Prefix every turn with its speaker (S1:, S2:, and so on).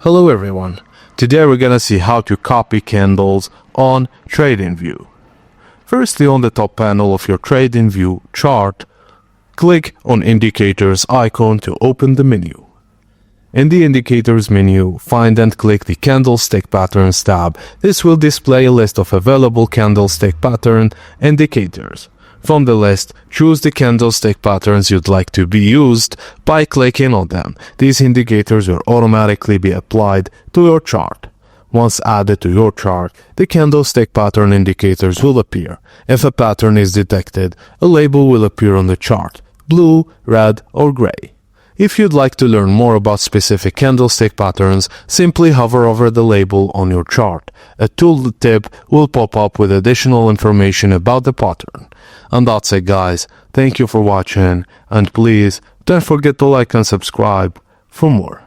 S1: Hello everyone, today we're gonna see how to copy candles on TradingView. Firstly, on the top panel of your TradingView chart, click on Indicators icon to open the menu. In the Indicators menu, find and click the Candlestick Patterns tab. This will display a list of available candlestick pattern indicators. From the list, choose the candlestick patterns you'd like to be used by clicking on them. These indicators will automatically be applied to your chart. Once added to your chart, the candlestick pattern indicators will appear. If a pattern is detected, a label will appear on the chart, blue, red, or gray. If you'd like to learn more about specific candlestick patterns, simply hover over the label on your chart. A tooltip will pop up with additional information about the pattern. And that's it, guys. Thank you for watching, and please don't forget to like and subscribe for more.